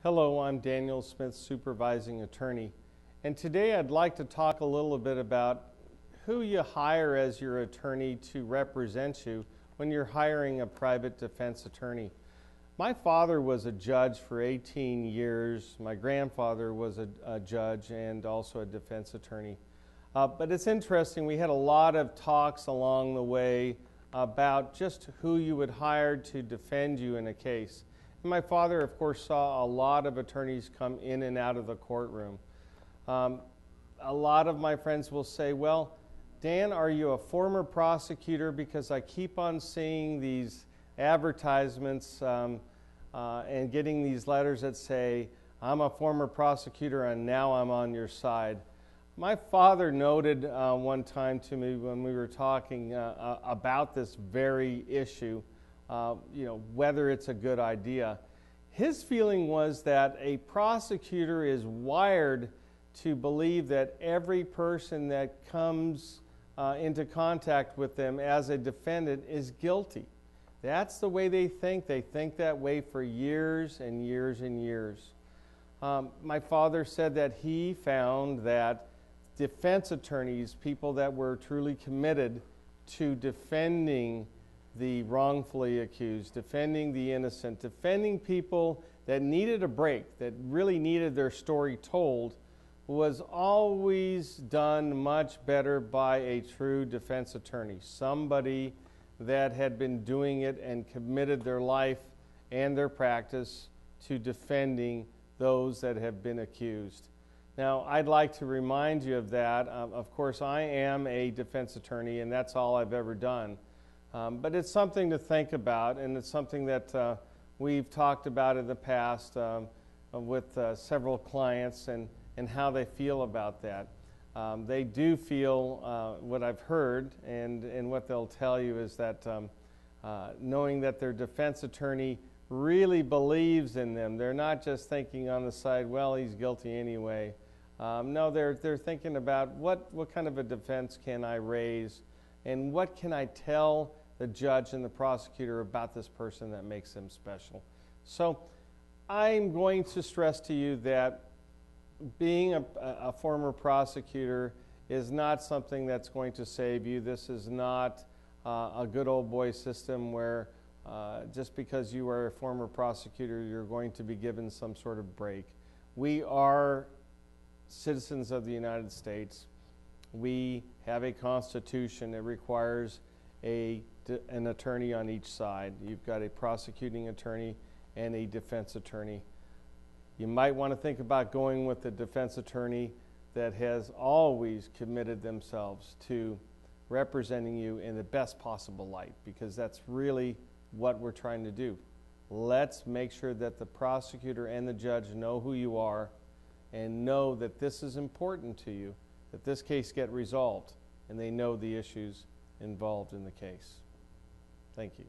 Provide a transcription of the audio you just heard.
Hello, I'm Daniel Smith, supervising attorney, and today I'd like to talk a little bit about who you hire as your attorney to represent you when you're hiring a private defense attorney. My father was a judge for 18 years. My grandfather was a judge and also a defense attorney. But it's interesting, we had a lot of talks along the way about just who you would hire to defend you in a case. My father, of course, saw a lot of attorneys come in and out of the courtroom. A lot of my friends will say, well, Dan, are you a former prosecutor? Because I keep on seeing these advertisements and getting these letters that say, I'm a former prosecutor and now I'm on your side. My father noted one time to me when we were talking about this very issue, whether it's a good idea. His feeling was that a prosecutor is wired to believe that every person that comes into contact with them as a defendant is guilty. That's the way they think. They think that way for years and years and years. My father said that he found that defense attorneys, people that were truly committed to defending the wrongfully accused, defending the innocent, defending people that needed a break, that really needed their story told, was always done much better by a true defense attorney, somebody that had been doing it and committed their life and their practice to defending those that have been accused. Now, I'd like to remind you of that. Of course, I am a defense attorney, and that's all I've ever done. But it's something to think about, and it's something that we've talked about in the past with several clients and how they feel about that. They do feel, what I've heard and what they'll tell you is that knowing that their defense attorney really believes in them. They're not just thinking on the side, well, he's guilty anyway. No, they're thinking about what kind of a defense can I raise, and what can I tell the judge and the prosecutor about this person that makes them special. So I'm going to stress to you that being a former prosecutor is not something that's going to save you. This is not a good old boy system where just because you are a former prosecutor, you're going to be given some sort of break. We are citizens of the United States. We have a constitution that requires an attorney on each side. You've got a prosecuting attorney and a defense attorney. You might want to think about going with a defense attorney that has always committed themselves to representing you in the best possible light, because that's really what we're trying to do. Let's make sure that the prosecutor and the judge know who you are and know that this is important to you, that this case get resolved, and they know the issues involved in the case. Thank you.